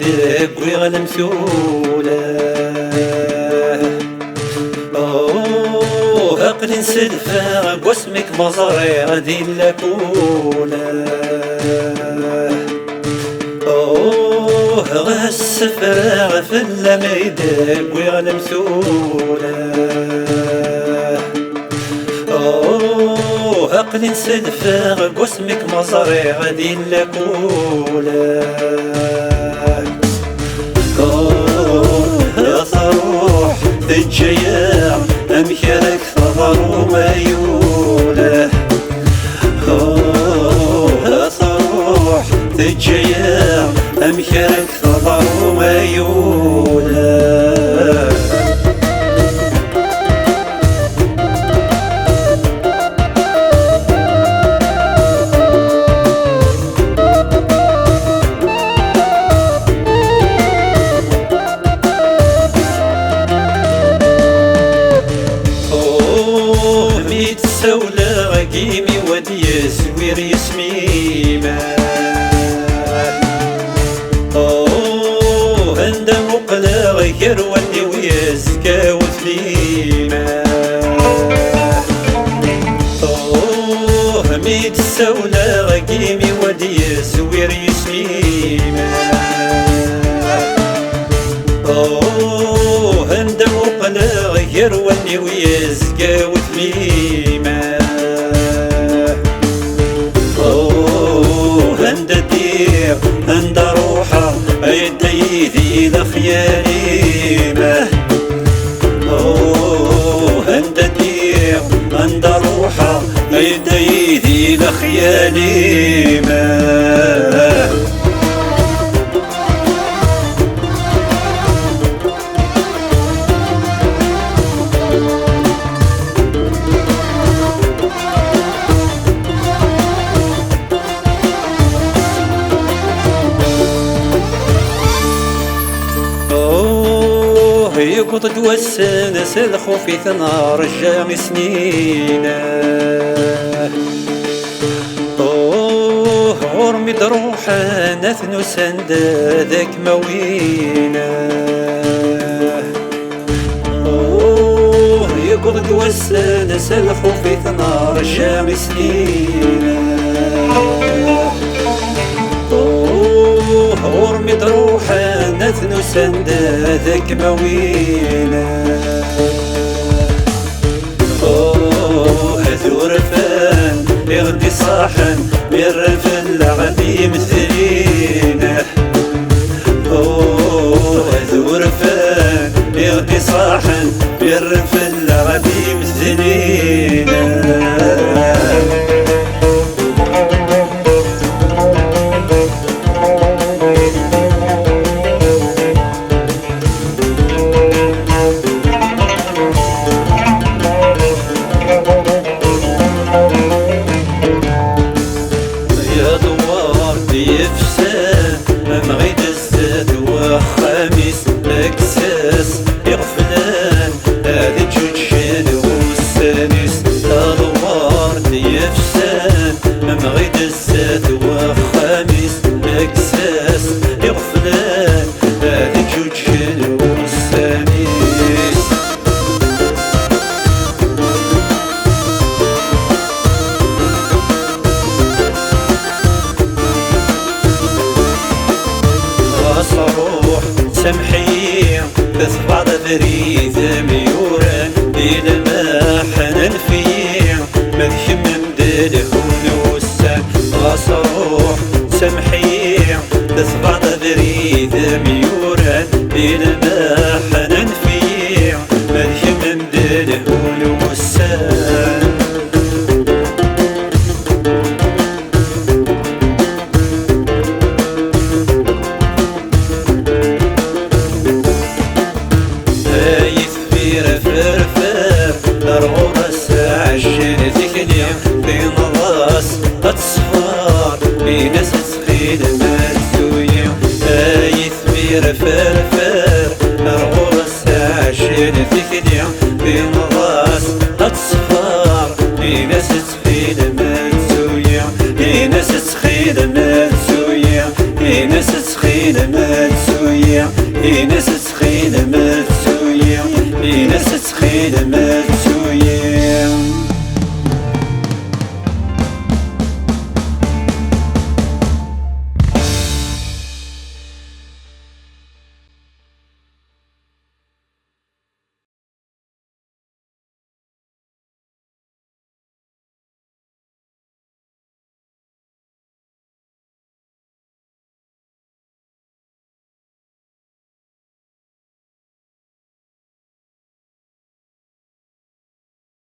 غيدك ويغلم ثوله أقل نسدفا واسمك مزاري غادي لكوله غسفرا في اللميدك ويغلم ثوله أقل نسدفا واسمك مزاري غادي لكوله يا صروح الجياع أمكرك ثغر وميوله يا صروح الجياع أمكرك ثغر وميوله سولا قيمي ودي سوير يسميمه عند مقلع غير ودي ويزكى وثليمه ميت سولا قيمي ودي سوير يسميمه عند مقلع غير ودي ويزكى وثليمه عند روحه يدي لخياليمه عند روحه يدي لخياليمه يقض والسنس الخوف ثنار الجام سنينه غرمي دروحه نثنو سند ذاك موينه يقض والسنس الخوف ثنار الجام سنينه غرمي دروحه نثنو سند ذاك مويله ثورفان يغدي صاحن يرف العبي مثلينه ثورفان يغدي صاحن يرف العبي مثلينه يفسد مغيد الزاد وخميس اكساس يغفلان هذي جوجين والسانيس الوار يفسد مغيد الزاد وخميس اكساس يغفلان هذي جوجين والسانيس صروح سمحي تثبع ذريث ميوران إلى ما حنن فيه مذحم مدده ونوسان صروح سمحي تثبع ذريث ميوران إلى ما حنن فيه مذحم مدده ونوسان فرفر إلى ما